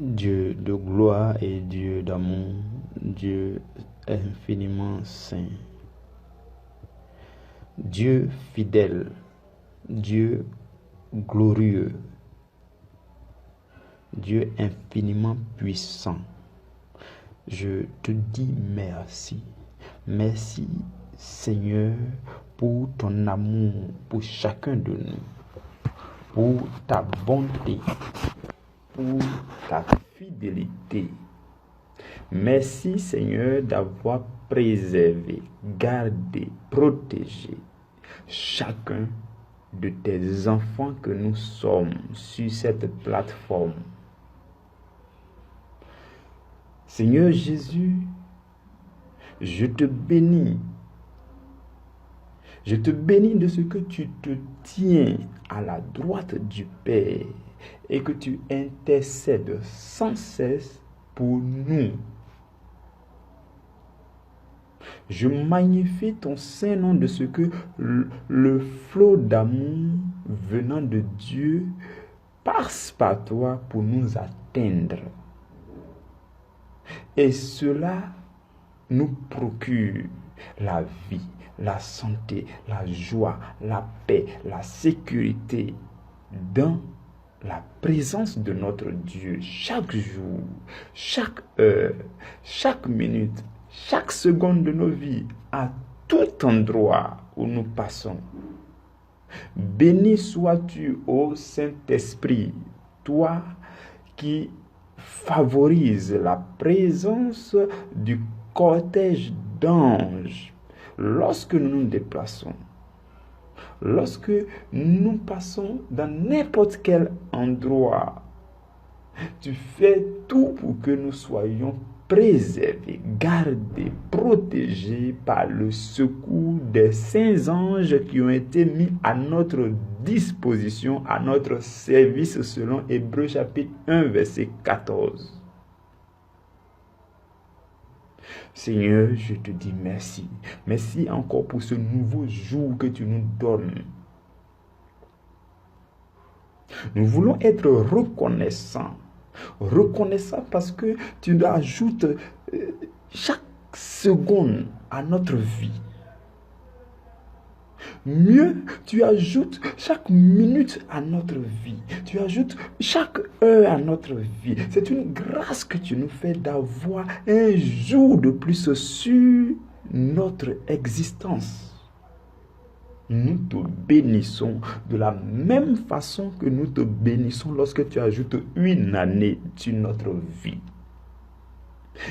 Dieu de gloire et Dieu d'amour, Dieu infiniment saint, Dieu fidèle, Dieu glorieux, Dieu infiniment puissant. Je te dis merci. Merci Seigneur pour ton amour pour chacun de nous, pour ta bonté, pour ta fidélité. Merci Seigneur d'avoir préservé, gardé, protégé chacun de tes enfants que nous sommes sur cette plateforme. Seigneur Jésus, je te bénis. Je te bénis de ce que tu te tiens à la droite du Père et que tu intercèdes sans cesse pour nous. Je magnifie ton saint nom de ce que le flot d'amour venant de Dieu passe par toi pour nous atteindre. Et cela nous procure la vie, la santé, la joie, la paix, la sécurité dans la présence de notre Dieu chaque jour, chaque heure, chaque minute, chaque seconde de nos vies, à tout endroit où nous passons. Béni sois-tu, ô Saint-Esprit, toi qui favorise la présence du cortège d'anges lorsque nous nous déplaçons, lorsque nous passons dans n'importe quel endroit. Tu fais tout pour que nous soyons préservés, gardés, protégés par le secours des saints anges qui ont été mis à notre disposition, à notre service selon Hébreux chapitre 1 verset 14. Seigneur, je te dis merci. Merci encore pour ce nouveau jour que tu nous donnes. Nous voulons être reconnaissants. Reconnaissant parce que tu ajoutes chaque seconde à notre vie. Mieux, tu ajoutes chaque minute à notre vie. Tu ajoutes chaque heure à notre vie. C'est une grâce que tu nous fais d'avoir un jour de plus sur notre existence. Nous te bénissons de la même façon que nous te bénissons lorsque tu ajoutes une année sur notre vie.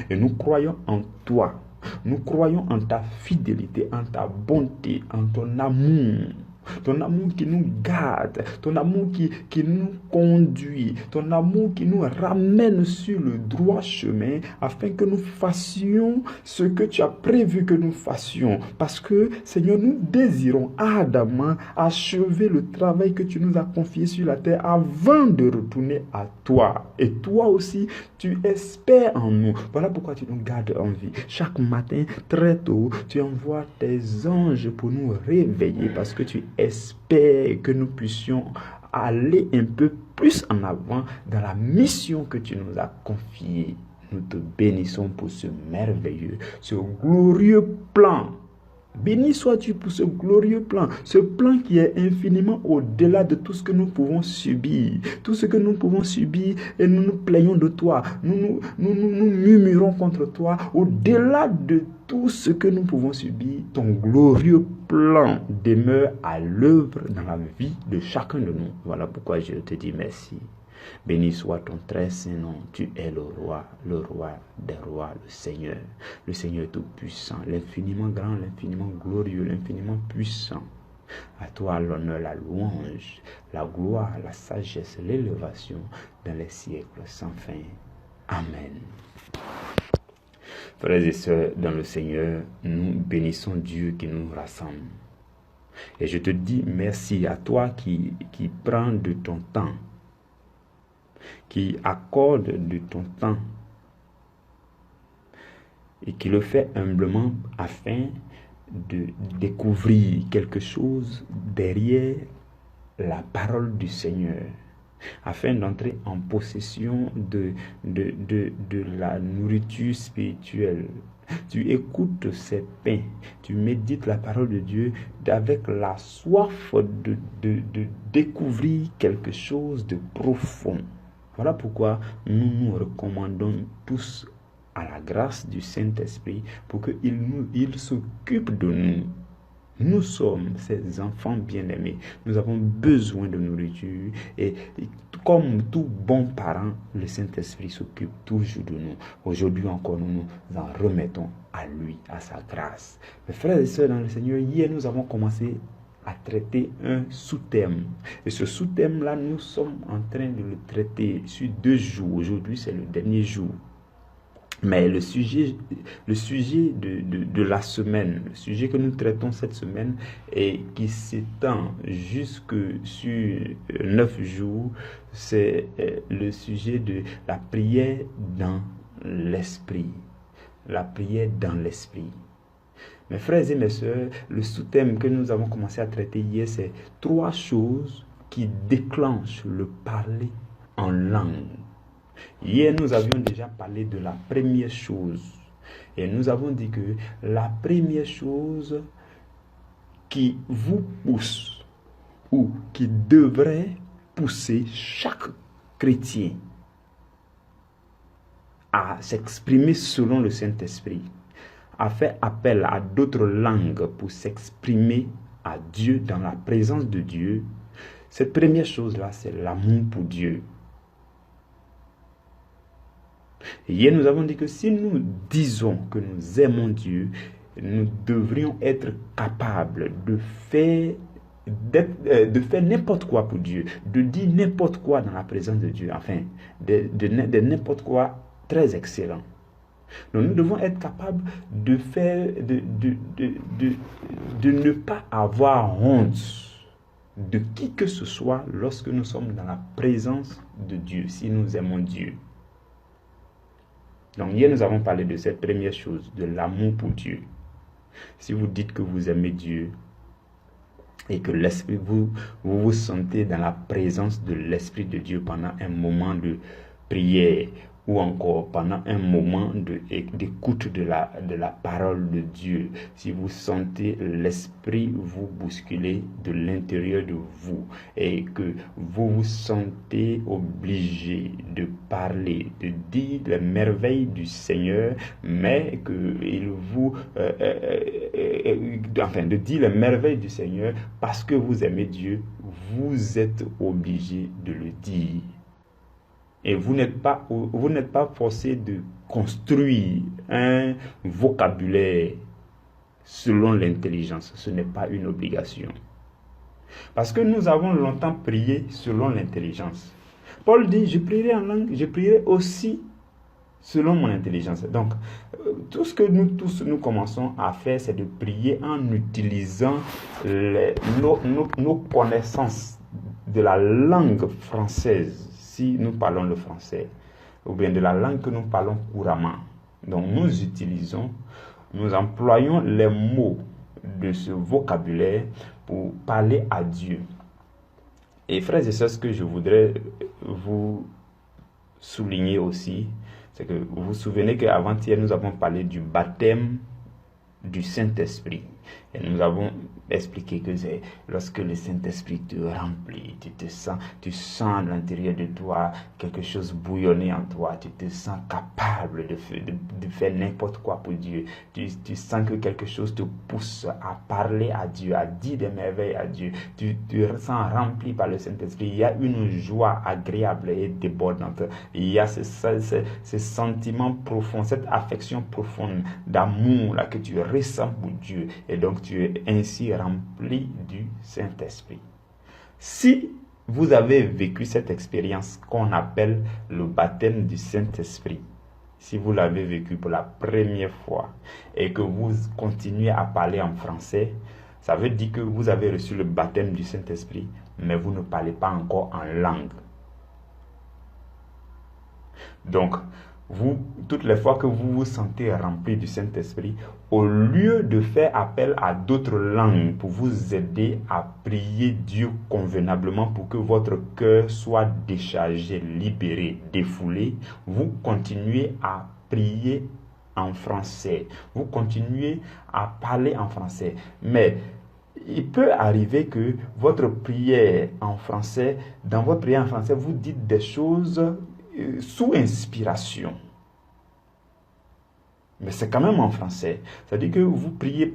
Et nous croyons en toi. Nous croyons en ta fidélité, en ta bonté, en ton amour. Ton amour qui nous garde, ton amour qui nous conduit, ton amour qui nous ramène sur le droit chemin afin que nous fassions ce que tu as prévu que nous fassions. Parce que, Seigneur, nous désirons ardemment achever le travail que tu nous as confié sur la terre avant de retourner à toi. Et toi aussi, tu espères en nous. Voilà pourquoi tu nous gardes en vie. Chaque matin, très tôt, tu envoies tes anges pour nous réveiller parce que tu espères que nous puissions aller un peu plus en avant dans la mission que tu nous as confiée. Nous te bénissons pour ce merveilleux, ce glorieux plan. Béni sois-tu pour ce glorieux plan, ce plan qui est infiniment au-delà de tout ce que nous pouvons subir. Tout ce que nous pouvons subir et nous nous plaignons de toi, nous murmurons contre toi. Au-delà de tout ce que nous pouvons subir, ton glorieux plan demeure à l'œuvre dans la vie de chacun de nous. Voilà pourquoi je te dis merci. Béni soit ton très saint nom, tu es le roi des rois, le Seigneur tout-puissant, l'infiniment grand, l'infiniment glorieux, l'infiniment puissant. À toi l'honneur, la louange, la gloire, la sagesse, l'élévation dans les siècles sans fin. Amen. Frères et sœurs dans le Seigneur, nous bénissons Dieu qui nous rassemble. Et je te dis merci à toi qui prends de ton temps, qui accorde de ton temps et qui le fait humblement afin de découvrir quelque chose derrière la parole du Seigneur. afin d'entrer en possession de la nourriture spirituelle. Tu écoutes ces pains, tu médites la parole de Dieu avec la soif de découvrir quelque chose de profond. Voilà pourquoi nous nous recommandons tous à la grâce du Saint-Esprit pour qu'il s'occupe de nous. Nous sommes ces enfants bien-aimés. Nous avons besoin de nourriture et comme tout bon parent, le Saint-Esprit s'occupe toujours de nous. Aujourd'hui encore, nous nous en remettons à lui, à sa grâce. Mes frères et sœurs dans le Seigneur, hier nous avons commencé à traiter un sous-thème. Et ce sous-thème-là, nous sommes en train de le traiter sur 2 jours. Aujourd'hui, c'est le dernier jour. Mais le sujet de la semaine, le sujet que nous traitons cette semaine et qui s'étend jusque sur 9 jours, c'est le sujet de la prière dans l'esprit. La prière dans l'esprit. Mes frères et mes sœurs, le sous-thème que nous avons commencé à traiter hier, c'est 3 choses qui déclenchent le parler en langue. Hier, nous avions déjà parlé de la première chose. Et nous avons dit que la première chose qui vous pousse ou qui devrait pousser chaque chrétien à s'exprimer selon le Saint-Esprit, à faire appel à d'autres langues pour s'exprimer à Dieu dans la présence de Dieu. Cette première chose-là, c'est l'amour pour Dieu. Hier, nous avons dit que si nous disons que nous aimons Dieu, nous devrions être capables de faire n'importe quoi pour Dieu, de dire n'importe quoi dans la présence de Dieu, enfin, de n'importe quoi très excellent. Donc, nous devons être capables de ne pas avoir honte de qui que ce soit lorsque nous sommes dans la présence de Dieu, si nous aimons Dieu. Donc hier, nous avons parlé de cette première chose, de l'amour pour Dieu. Si vous dites que vous aimez Dieu et que l'esprit, vous sentez dans la présence de l'Esprit de Dieu pendant un moment de prière ou encore pendant un moment d'écoute de la parole de Dieu, si vous sentez l'Esprit vous bousculer de l'intérieur de vous et que vous vous sentez obligé de parler, de dire les merveilles du Seigneur, mais qu'il vous... de dire les merveilles du Seigneur parce que vous aimez Dieu, vous êtes obligé de le dire. Et vous n'êtes pas forcé de construire un vocabulaire selon l'intelligence. Ce n'est pas une obligation. Parce que nous avons longtemps prié selon l'intelligence. Paul dit, je prierai en langue, je prierai aussi selon mon intelligence. Donc, tout ce que nous commençons à faire, c'est de prier en utilisant nos connaissances de la langue française. Si nous parlons le français, ou bien de la langue que nous parlons couramment. Donc nous employons les mots de ce vocabulaire pour parler à Dieu. Et frères et sœurs, ce que je voudrais vous souligner aussi, c'est que vous vous souvenez qu'avant-hier, nous avons parlé du baptême du Saint-Esprit. Et nous avons expliqué que c'est lorsque le Saint-Esprit te remplit, tu sens à l'intérieur de toi quelque chose bouillonner en toi, tu te sens capable de faire n'importe quoi pour Dieu. Tu sens que quelque chose te pousse à parler à Dieu, à dire des merveilles à Dieu. Tu te sens rempli par le Saint-Esprit. Il y a une joie agréable et débordante. Il y a ce sentiment profond, cette affection profonde d'amour là que tu ressens pour Dieu. Et donc tu es ainsi rempli du Saint-Esprit. Si vous avez vécu cette expérience qu'on appelle le baptême du Saint-Esprit, si vous l'avez vécu pour la première fois et que vous continuez à parler en français, ça veut dire que vous avez reçu le baptême du Saint-Esprit, mais vous ne parlez pas encore en langue. Donc, Toutes les fois que vous vous sentez rempli du Saint-Esprit, au lieu de faire appel à d'autres langues pour vous aider à prier Dieu convenablement pour que votre cœur soit déchargé, libéré, défoulé, vous continuez à prier en français. Vous continuez à parler en français. Mais il peut arriver que votre prière en français, dans votre prière en français, vous dites des choses sous inspiration. Mais c'est quand même en français. C'est-à-dire que vous priez,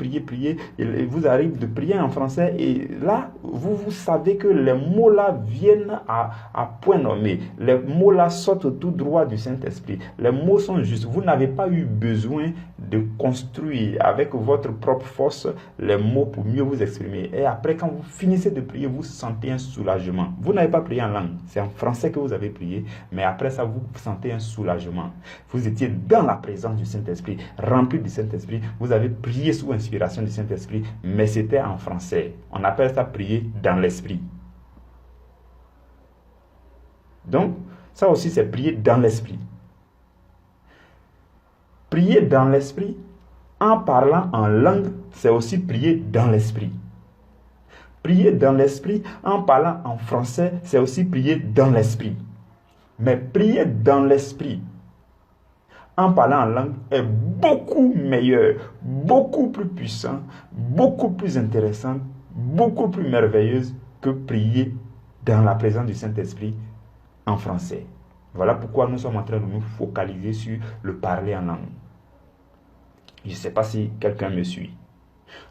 et vous arrivez de prier en français et là, vous savez que les mots-là viennent à point nommé. Les mots-là sortent tout droit du Saint-Esprit. Les mots sont justes. Vous n'avez pas eu besoin de construire avec votre propre force les mots pour mieux vous exprimer. Et après, quand vous finissez de prier, vous sentez un soulagement. Vous n'avez pas prié en langue. C'est en français que vous avez prié. Mais après ça, vous sentez un soulagement. Vous étiez dans la présence du Saint-Esprit, rempli du Saint-Esprit, vous avez prié sous inspiration du Saint-Esprit, mais c'était en français. On appelle ça prier dans l'esprit. Donc, ça aussi c'est prier dans l'esprit. Prier dans l'esprit, en parlant en langue, c'est aussi prier dans l'esprit. Prier dans l'esprit, en parlant en français, c'est aussi prier dans l'esprit. Mais prier dans l'esprit, en parlant en langue, est beaucoup meilleur, beaucoup plus puissant, beaucoup plus intéressant, beaucoup plus merveilleuse que prier dans la présence du Saint-Esprit en français. Voilà pourquoi nous sommes en train de nous focaliser sur le parler en langue. Je ne sais pas si quelqu'un me suit.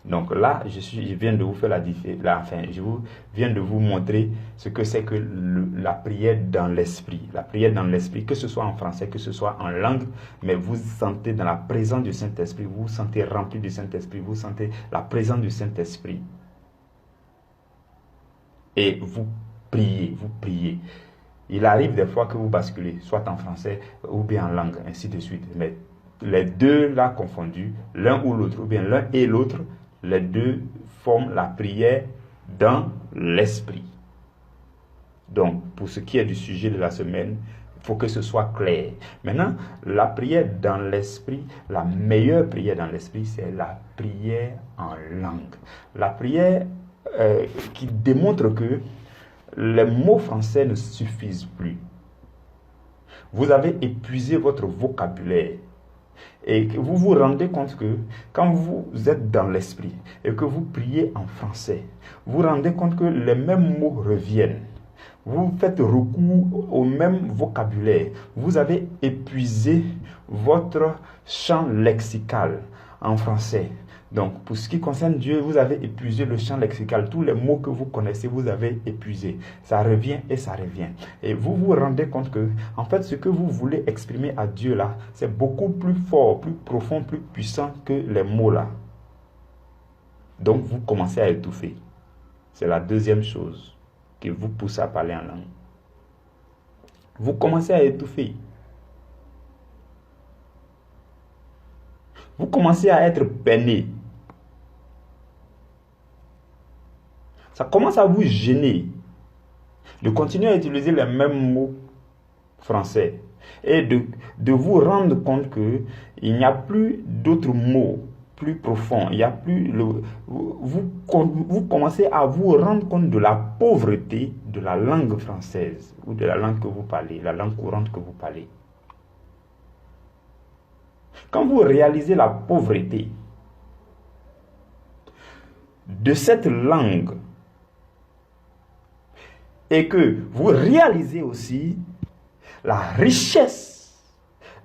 Donc là, je viens de vous faire je viens de vous montrer ce que c'est que la prière dans l'esprit. La prière dans l'esprit, que ce soit en français, que ce soit en langue, mais vous sentez dans la présence du Saint-Esprit, vous vous sentez rempli du Saint-Esprit, vous sentez la présence du Saint-Esprit. Et vous priez, vous priez. Il arrive des fois que vous basculez, soit en français ou bien en langue, ainsi de suite. Mais les deux là confondus, l'un ou l'autre, ou bien l'un et l'autre, les deux forment la prière dans l'esprit. Donc, pour ce qui est du sujet de la semaine, il faut que ce soit clair. Maintenant, la prière dans l'esprit, la meilleure prière dans l'esprit, c'est la prière en langue. La prière qui démontre que les mots français ne suffisent plus. Vous avez épuisé votre vocabulaire. Et que vous vous rendez compte que quand vous êtes dans l'esprit et que vous priez en français, vous vous rendez compte que les mêmes mots reviennent. Vous faites recours au même vocabulaire. Vous avez épuisé votre champ lexical en français. Donc, pour ce qui concerne Dieu, vous avez épuisé le champ lexical. Tous les mots que vous connaissez, vous avez épuisé. Ça revient et ça revient. Et vous vous rendez compte que, en fait, ce que vous voulez exprimer à Dieu là, c'est beaucoup plus fort, plus profond, plus puissant que les mots là. Donc, vous commencez à étouffer. C'est la deuxième chose qui vous pousse à parler en langue. Vous commencez à étouffer. Vous commencez à être peiné. Ça commence à vous gêner de continuer à utiliser les mêmes mots français et de vous rendre compte qu'il n'y a plus d'autres mots plus profonds. Il y a plus vous commencez à vous rendre compte de la pauvreté de la langue française ou de la langue que vous parlez, la langue courante que vous parlez. Quand vous réalisez la pauvreté de cette langue et que vous réalisez aussi la richesse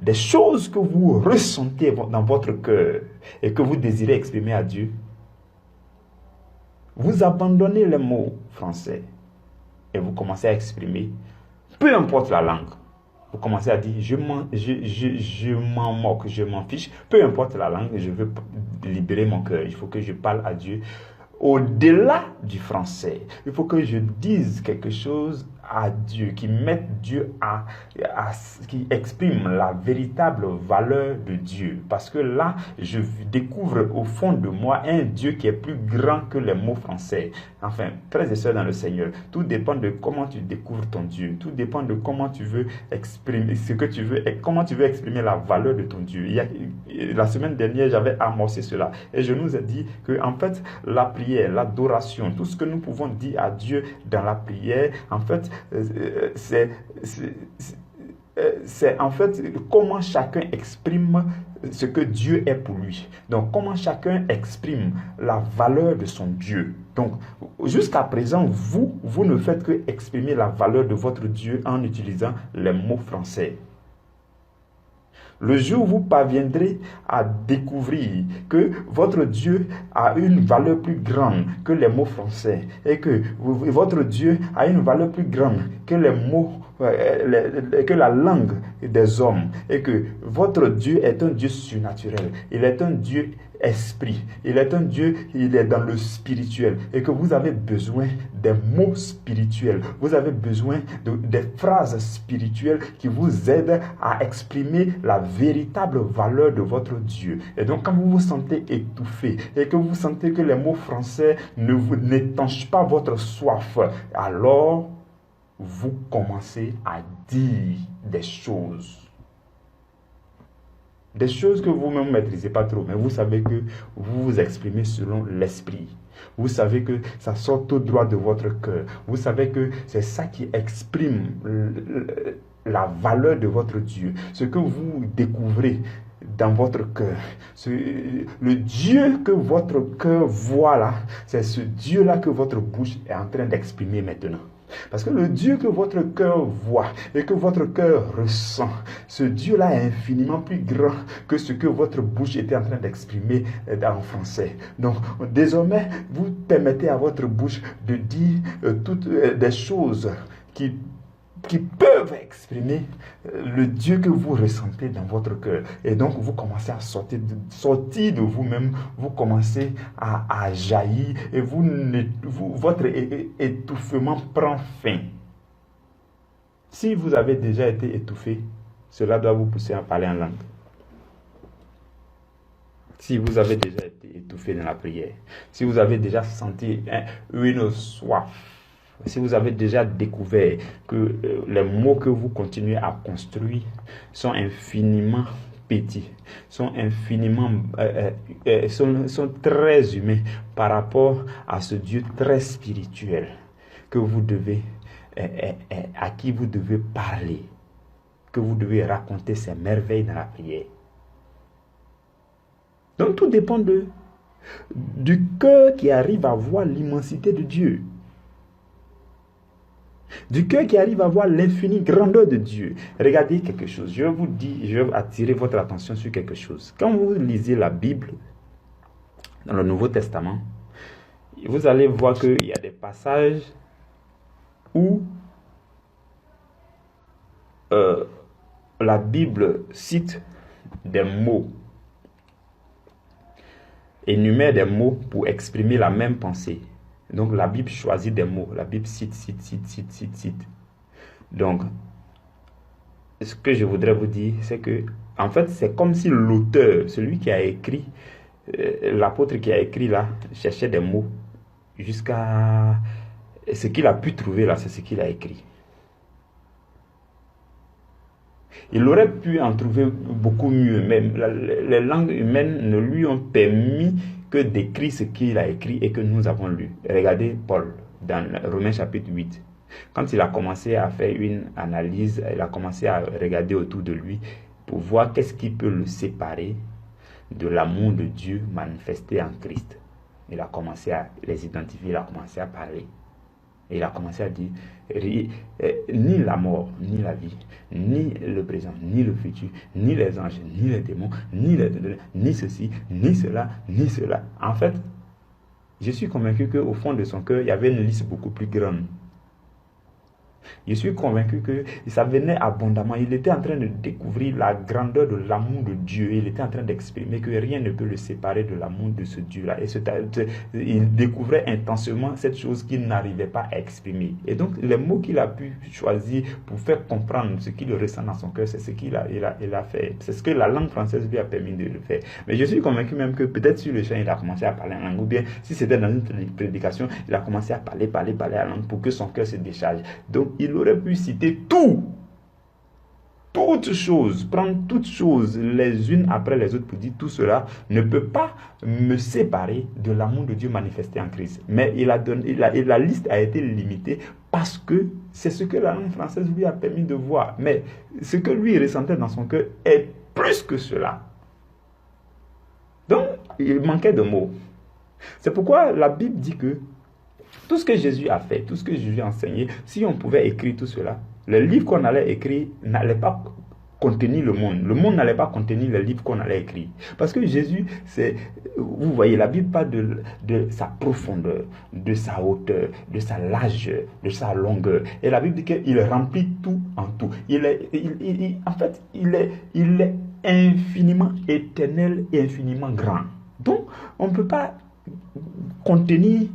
des choses que vous ressentez dans votre cœur et que vous désirez exprimer à Dieu, vous abandonnez les mots français et vous commencez à exprimer, peu importe la langue. Vous commencez à dire, je m'en moque, je m'en fiche, peu importe la langue, je veux libérer mon cœur. Il faut que je parle à Dieu au-delà du français. Il faut que je dise quelque chose à Dieu, qui mettent Dieu qui expriment la véritable valeur de Dieu. Parce que là, je découvre au fond de moi un Dieu qui est plus grand que les mots français. Enfin, frères et sœurs dans le Seigneur, tout dépend de comment tu découvres ton Dieu. Tout dépend de comment tu veux exprimer ce que tu veux et comment tu veux exprimer la valeur de ton Dieu. La semaine dernière, j'avais amorcé cela et je nous ai dit que en fait, la prière, l'adoration, tout ce que nous pouvons dire à Dieu dans la prière, en fait, c'est en fait comment chacun exprime ce que Dieu est pour lui. Donc, comment chacun exprime la valeur de son Dieu. Donc, jusqu'à présent, vous ne faites que exprimer la valeur de votre Dieu en utilisant les mots français. Le jour où vous parviendrez à découvrir que votre Dieu a une valeur plus grande que les mots français et que votre Dieu a une valeur plus grande que les mots, que la langue des hommes et que votre Dieu est un Dieu surnaturel, il est un Dieu esprit, il est un Dieu, il est dans le spirituel et que vous avez besoin des mots spirituels, vous avez besoin des phrases spirituelles qui vous aident à exprimer la véritable valeur de votre Dieu. Et donc quand vous vous sentez étouffé et que vous sentez que les mots français n'étanchent pas votre soif, alors vous commencez à dire des choses. Des choses que vous-même ne maîtrisez pas trop, mais vous savez que vous vous exprimez selon l'esprit. Vous savez que ça sort tout droit de votre cœur. Vous savez que c'est ça qui exprime la valeur de votre Dieu. Ce que vous découvrez dans votre cœur. Le Dieu que votre cœur voit là, c'est ce Dieu-là que votre bouche est en train d'exprimer maintenant. Parce que le Dieu que votre cœur voit et que votre cœur ressent, ce Dieu-là est infiniment plus grand que ce que votre bouche était en train d'exprimer en français. Donc, désormais, vous permettez à votre bouche de dire toutes des choses qui peuvent exprimer le Dieu que vous ressentez dans votre cœur. Et donc, vous commencez à sortir de vous-même, vous commencez à jaillir et votre étouffement prend fin. Si vous avez déjà été étouffé, cela doit vous pousser à parler en langue. Si vous avez déjà été étouffé dans la prière, si vous avez déjà senti une soif, si vous avez déjà découvert que les mots que vous continuez à construire sont infiniment petits, sont infiniment, sont très humains par rapport à ce Dieu très spirituel que vous devez, à qui vous devez parler, que vous devez raconter ses merveilles dans la prière. Donc tout dépend du cœur qui arrive à voir l'immensité de Dieu. Du cœur qui arrive à voir l'infinie grandeur de Dieu. Regardez quelque chose. Je vais attirer votre attention sur quelque chose. Quand vous lisez la Bible, dans le Nouveau Testament, vous allez voir qu'il y a des passages où la Bible cite des mots, énumère des mots pour exprimer la même pensée. Donc la Bible choisit des mots, la Bible cite. Donc, ce que je voudrais vous dire, c'est que, en fait, c'est comme si l'auteur, celui qui a écrit, l'apôtre qui a écrit là, cherchait des mots jusqu'à ce qu'il a pu trouver là, c'est ce qu'il a écrit. Il aurait pu en trouver beaucoup mieux, mais les langues humaines ne lui ont permis que d'écrire ce qu'il a écrit et que nous avons lu. Regardez Paul dans Romains chapitre 8. Quand il a commencé à faire une analyse, il a commencé à regarder autour de lui pour voir qu'est-ce qui peut le séparer de l'amour de Dieu manifesté en Christ. Il a commencé à les identifier, il a commencé à parler. Et il a commencé à dire, ni la mort, ni la vie, ni le présent, ni le futur, ni les anges, ni les démons, ni ceci, ni cela, ni cela. En fait, je suis convaincu qu'au fond de son cœur, il y avait une liste beaucoup plus grande. Je suis convaincu que ça venait abondamment. Il était en train de découvrir la grandeur de l'amour de Dieu. Il était en train d'exprimer que rien ne peut le séparer de l'amour de ce Dieu-là. Et il découvrait intensément cette chose qu'il n'arrivait pas à exprimer. Et donc, les mots qu'il a pu choisir pour faire comprendre ce qu'il ressent dans son cœur, c'est ce qu'il a fait. C'est ce que la langue française lui a permis de le faire. Mais je suis convaincu même que peut-être sur le champ, il a commencé à parler en langue. Ou bien, si c'était dans une prédication, il a commencé à parler en langue pour que son cœur se décharge. Donc, il aurait pu citer toutes choses, prendre toutes choses les unes après les autres pour dire tout cela ne peut pas me séparer de l'amour de Dieu manifesté en Christ. Mais la liste a été limitée parce que c'est ce que la langue française lui a permis de voir. Mais ce que lui ressentait dans son cœur est plus que cela. Donc, il manquait de mots. C'est pourquoi la Bible dit que tout ce que Jésus a fait, tout ce que Jésus a enseigné, si on pouvait écrire tout cela, le livre qu'on allait écrire n'allait pas contenir le monde. Le monde n'allait pas contenir le livre qu'on allait écrire. Parce que Jésus, vous voyez, la Bible parle de sa profondeur, de sa hauteur, de sa largeur, de sa longueur. Et la Bible dit qu'il remplit tout en tout. En fait, il est infiniment éternel et infiniment grand. Donc, on ne peut pas contenir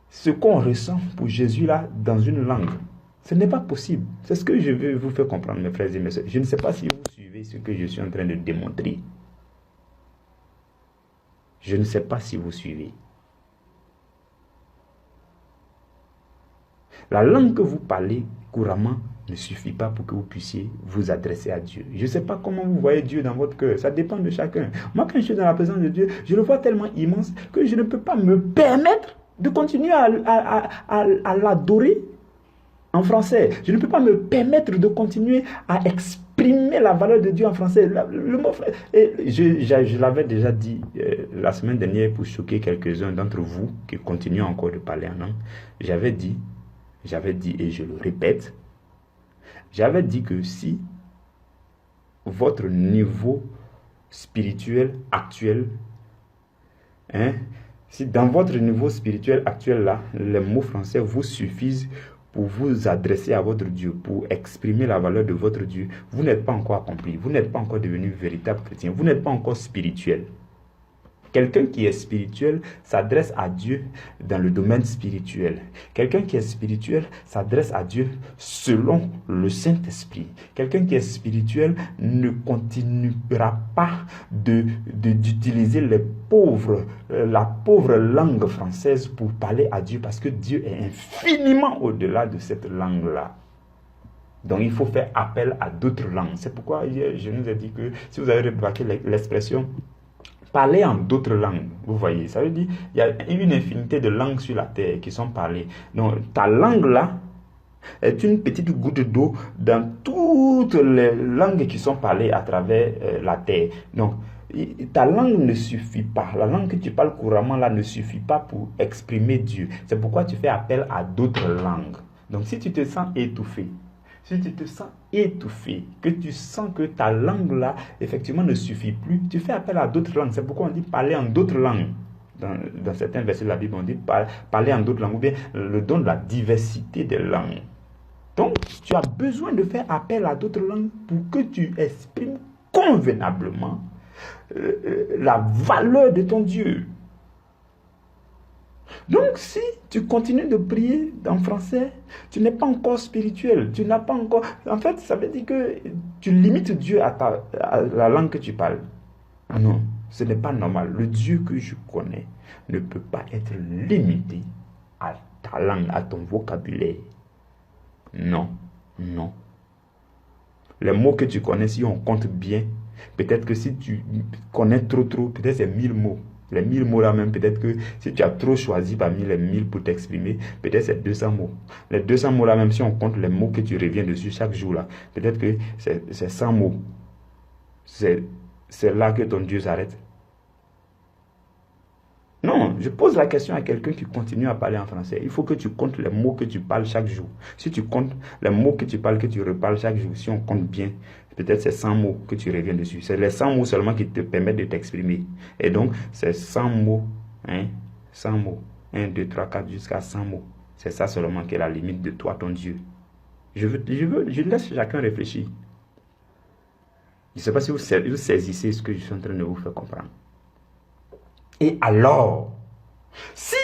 ce qu'on ressent pour Jésus là dans une langue. Ce n'est pas possible. C'est ce que je veux vous faire comprendre, mes frères et mes sœurs. Je ne sais pas si vous suivez ce que je suis en train de démontrer. Je ne sais pas si vous suivez. La langue que vous parlez couramment ne suffit pas pour que vous puissiez vous adresser à Dieu. Je ne sais pas comment vous voyez Dieu dans votre cœur. Ça dépend de chacun. Moi, quand je suis dans la présence de Dieu, je le vois tellement immense que je ne peux pas me permettre de continuer à l'adorer en français. Je ne peux pas me permettre de continuer à exprimer la valeur de Dieu en français. Le mot frère. Et je l'avais déjà dit la semaine dernière pour choquer quelques-uns d'entre vous qui continuent encore de parler en langue. J'avais dit et je le répète, j'avais dit que si votre niveau spirituel actuel, si dans votre niveau spirituel actuel là, les mots français vous suffisent pour vous adresser à votre Dieu, pour exprimer la valeur de votre Dieu, vous n'êtes pas encore accompli, vous n'êtes pas encore devenu véritable chrétien, vous n'êtes pas encore spirituel. Quelqu'un qui est spirituel s'adresse à Dieu dans le domaine spirituel. Quelqu'un qui est spirituel s'adresse à Dieu selon le Saint-Esprit. Quelqu'un qui est spirituel ne continuera pas d'utiliser la pauvre langue française pour parler à Dieu parce que Dieu est infiniment au-delà de cette langue-là. Donc, il faut faire appel à d'autres langues. C'est pourquoi hier, je nous ai dit que si vous avez remarqué l'expression parler en d'autres langues, vous voyez, ça veut dire il y a une infinité de langues sur la terre qui sont parlées. Donc, ta langue là est une petite goutte d'eau dans toutes les langues qui sont parlées à travers la terre. Donc, ta langue ne suffit pas. La langue que tu parles couramment là ne suffit pas pour exprimer Dieu. C'est pourquoi tu fais appel à d'autres langues. Donc, si tu te sens étouffé, si tu te sens étouffé, que tu sens que ta langue là, effectivement, ne suffit plus, tu fais appel à d'autres langues. C'est pourquoi on dit parler en d'autres langues. Dans certains versets de la Bible, on dit parler en d'autres langues, ou bien le don de la diversité des langues. Donc, tu as besoin de faire appel à d'autres langues pour que tu exprimes convenablement la valeur de ton Dieu. Donc, si tu continues de prier en français, tu n'es pas encore spirituel. Tu n'as pas encore... En fait, ça veut dire que tu limites Dieu à la langue que tu parles. Non, ce n'est pas normal. Le Dieu que je connais ne peut pas être limité à ta langue, à ton vocabulaire. Non, non. Les mots que tu connais, si on compte bien, peut-être que si tu connais trop, peut-être c'est 1000 mots. Les 1000 mots là même, peut-être que si tu as trop choisi parmi les 1000 pour t'exprimer, peut-être c'est 200 mots. Les 200 mots là même, si on compte les mots que tu reviens dessus chaque jour là, peut-être que c'est 100 mots. C'est là que ton Dieu s'arrête. Non, je pose la question à quelqu'un qui continue à parler en français. Il faut que tu comptes les mots que tu parles chaque jour. Si tu comptes les mots que tu parles, que tu reparles chaque jour, si on compte bien, peut-être c'est 100 mots que tu reviens dessus. C'est les 100 mots seulement qui te permettent de t'exprimer. Et donc, c'est 100 mots. 100 mots. 1, 2, 3, 4, jusqu'à 100 mots. C'est ça seulement qui est la limite de toi, ton Dieu. Je laisse chacun réfléchir. Je ne sais pas si vous saisissez ce que je suis en train de vous faire comprendre. Et alors, si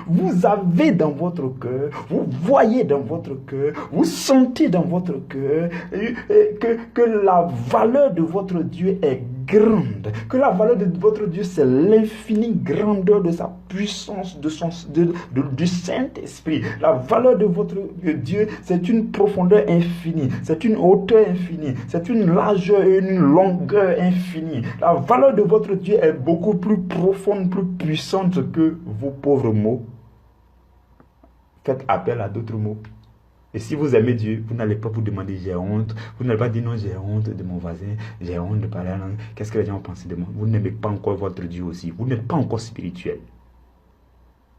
vous avez dans votre cœur, vous voyez dans votre cœur, vous sentez dans votre cœur que la valeur de votre Dieu est grande, que la valeur de votre Dieu c'est l'infinie grandeur de sa puissance, du Saint-Esprit. La valeur de votre Dieu c'est une profondeur infinie, c'est une hauteur infinie, c'est une largeur et une longueur infinie. La valeur de votre Dieu est beaucoup plus profonde, plus puissante que vos pauvres mots. Faites appel à d'autres mots. Et si vous aimez Dieu, vous n'allez pas vous demander j'ai honte. Vous n'allez pas dire non, j'ai honte de mon voisin, j'ai honte de parler en langue. Qu'est-ce que les gens vont penser de moi? Vous n'aimez pas encore votre Dieu aussi. Vous n'êtes pas encore spirituel.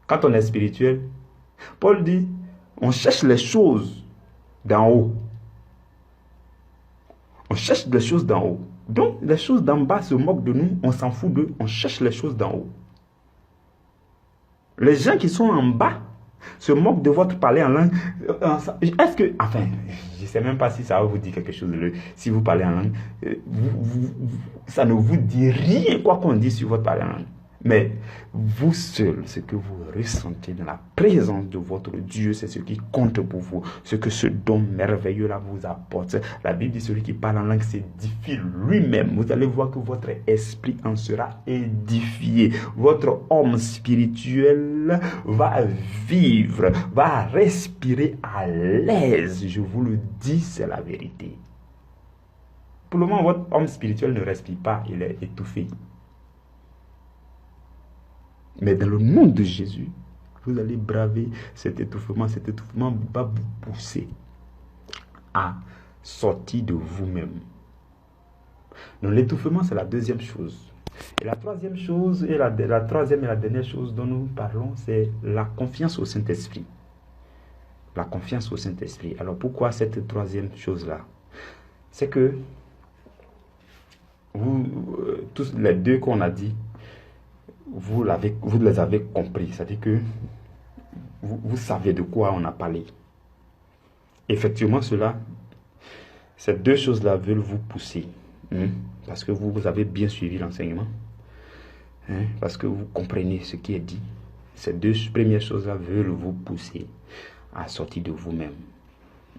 Quand on est spirituel, Paul dit, on cherche les choses d'en haut. On cherche les choses d'en haut. Donc, les choses d'en bas se moquent de nous, on s'en fout d'eux, on cherche les choses d'en haut. Les gens qui sont en bas se moquent de votre parler en langue. Est-ce que, enfin, je ne sais même pas si ça va vous dire quelque chose. Si vous parlez en langue, ça ne vous dit rien quoi qu'on dise sur votre parler en langue. Mais vous seul, ce que vous ressentez dans la présence de votre Dieu, c'est ce qui compte pour vous. Ce que ce don merveilleux-là vous apporte. La Bible dit celui qui parle en langue s'édifie lui-même. Vous allez voir que votre esprit en sera édifié. Votre homme spirituel va vivre, va respirer à l'aise. Je vous le dis, c'est la vérité. Pour le moment, votre homme spirituel ne respire pas, il est étouffé. Mais dans le nom de Jésus, vous allez braver cet étouffement. Cet étouffement va vous pousser à sortir de vous-même. Donc l'étouffement, c'est la deuxième chose. Et la troisième chose, et la troisième et la dernière chose dont nous parlons, c'est la confiance au Saint-Esprit. La confiance au Saint-Esprit. Alors pourquoi cette troisième chose-là? C'est que vous, tous les deux qu'on a dit, vous les avez compris. C'est-à-dire que vous savez de quoi on a parlé. Effectivement, ces deux choses-là veulent vous pousser. Parce que vous avez bien suivi l'enseignement. Parce que vous comprenez ce qui est dit. Ces deux premières choses-là veulent vous pousser à sortir de vous-même.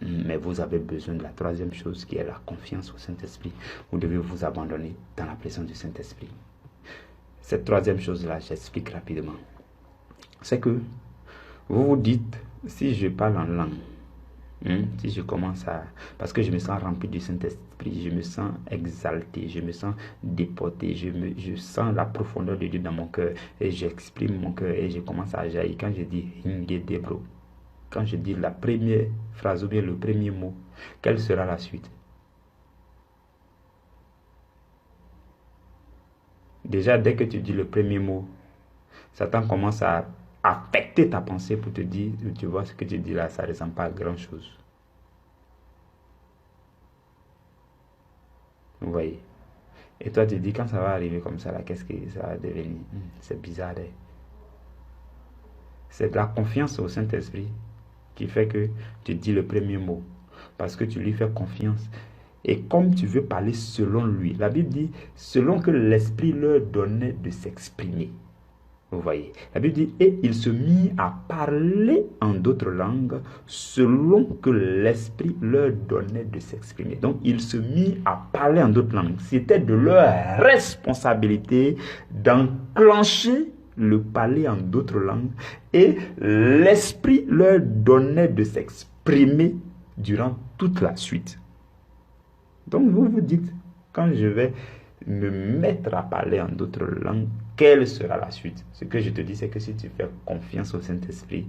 Mais vous avez besoin de la troisième chose qui est la confiance au Saint-Esprit. Vous devez vous abandonner dans la présence du Saint-Esprit. Cette troisième chose-là, j'explique rapidement. C'est que vous vous dites, si je parle en langue, si je commence à... Parce que je me sens rempli du Saint-Esprit, je me sens exalté, je me sens déporté, je sens la profondeur de Dieu dans mon cœur et j'exprime mon cœur et je commence à jaillir. Quand je dis « Hingedebro », quand je dis la première phrase ou bien le premier mot, quelle sera la suite? Déjà, dès que tu dis le premier mot, Satan commence à affecter ta pensée pour te dire, tu vois ce que tu dis là, ça ne ressemble pas à grand chose. Vous voyez? Et toi, tu dis, quand ça va arriver comme ça, là, qu'est-ce que ça va devenir? C'est bizarre. C'est de la confiance au Saint-Esprit qui fait que tu dis le premier mot. Parce que tu lui fais confiance. Et comme tu veux parler selon lui, la Bible dit, selon que l'Esprit leur donnait de s'exprimer. Vous voyez, la Bible dit, et il se mit à parler en d'autres langues, selon que l'Esprit leur donnait de s'exprimer. Donc, il se mit à parler en d'autres langues. C'était de leur responsabilité d'enclencher le parler en d'autres langues, et l'Esprit leur donnait de s'exprimer durant toute la suite. Donc vous vous dites, quand je vais me mettre à parler en d'autres langues, quelle sera la suite? Ce que je te dis, c'est que si tu fais confiance au Saint-Esprit,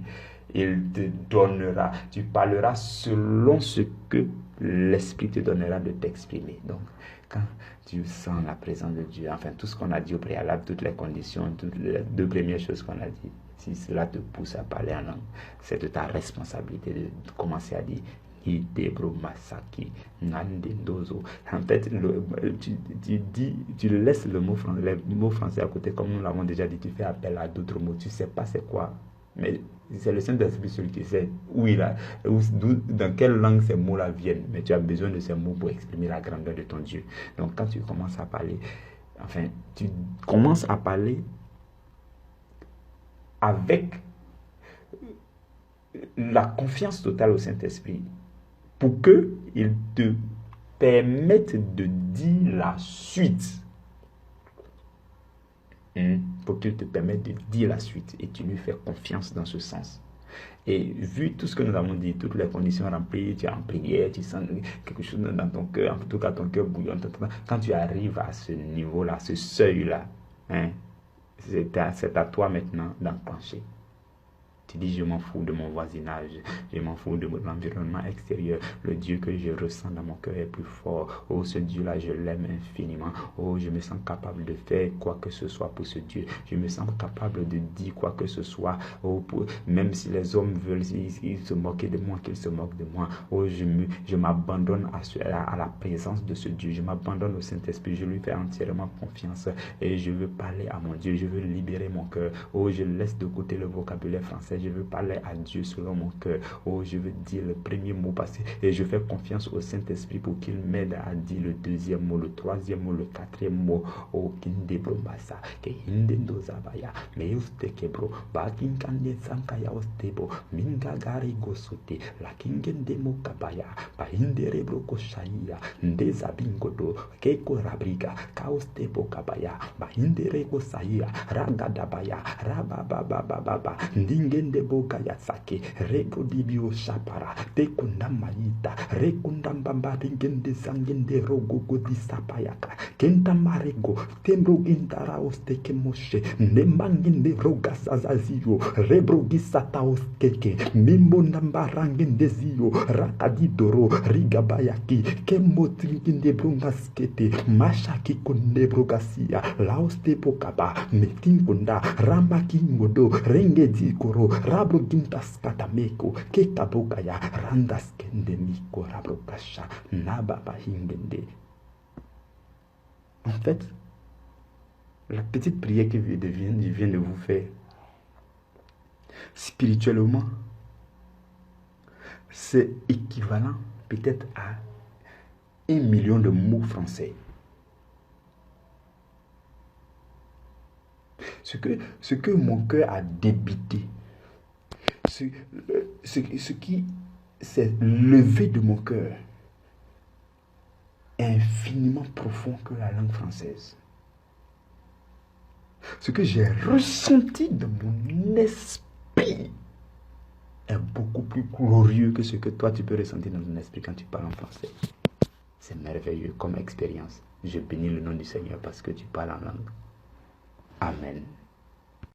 il te donnera, tu parleras selon ce que l'Esprit te donnera de t'exprimer. Donc, quand tu sens la présence de Dieu, enfin tout ce qu'on a dit au préalable, toutes les conditions, toutes les deux premières choses qu'on a dit, si cela te pousse à parler en langue, c'est de ta responsabilité de commencer à dire en fait, tu laisses les mots français à côté, comme nous l'avons déjà dit, tu fais appel à d'autres mots. Tu ne sais pas c'est quoi Mais c'est le Saint-Esprit celui qui sait dans quelle langue ces mots-là viennent. Mais tu as besoin de ces mots pour exprimer la grandeur de ton Dieu. Donc quand tu commences à parler, tu commences à parler avec la confiance totale au Saint-Esprit pour qu'il te permette de dire la suite. Pour qu'il te permette de dire la suite et tu lui fais confiance dans ce sens. Et vu tout ce que nous avons dit, toutes les conditions remplies, tu es en prière, tu sens quelque chose dans ton cœur, en tout cas ton cœur bouillon. Quand tu arrives à ce niveau-là, ce seuil-là, c'est à toi maintenant d'enclencher. Tu dis, je m'en fous de mon voisinage, je m'en fous de l'environnement extérieur. Le Dieu que je ressens dans mon cœur est plus fort. Oh, ce Dieu-là, je l'aime infiniment. Oh, je me sens capable de faire quoi que ce soit pour ce Dieu. Je me sens capable de dire quoi que ce soit. Oh, même si les hommes veulent ils se moquer de moi, qu'ils se moquent de moi. Oh, je m'abandonne à la présence de ce Dieu. Je m'abandonne au Saint-Esprit. Je lui fais entièrement confiance. Et je veux parler à mon Dieu. Je veux libérer mon cœur. Oh, je laisse de côté le vocabulaire français. Je veux parler à Dieu selon mon cœur. Oh, je veux dire le premier mot passé. Et je fais confiance au Saint-Esprit pour qu'il m'aide à dire le deuxième mot, le troisième mot, le quatrième mot. Oh, kinde brombasa, ke hinde dozabaya, me uste kebro, bakin kande sankaya ostebo, minga gari gosote, la kingen demo kabaya, ba hinde rebro koshaya, ndeza bingodo, keko rabriga, kaostebo kabaya, ba hinde rego saya, ragadabaya, rabababababa, ndingen debo gaya sake, rego dibio shapara, tekunda mayita, rekunda mbamba ringende zangende rogo godi sapayaka, kenta marego, tembro gintara osteke moshe, nemangende roga sazazio, rebro gisata osteke, mimbo nambarangende zio, rakadidoro, rigabayaki, kemo tringende brongaskete, mashaki konde brogasia, laoste pokaba, metingunda, rambaki ngodo, renge zikoro, rabro gintaskatameko, kekabogaya, randaskende miko, rabro kasha, nababa hingende. En fait, la petite prière que je viens de vous faire, spirituellement, c'est équivalent peut-être à 1 million de mots français. Ce que mon cœur a débité, ce qui s'est levé de mon cœur, est infiniment profond que la langue française. Ce que j'ai ressenti de mon esprit est beaucoup plus glorieux que ce que toi tu peux ressentir dans ton esprit quand tu parles en français. C'est merveilleux comme expérience. Je bénis le nom du Seigneur parce que tu parles en langue. Amen.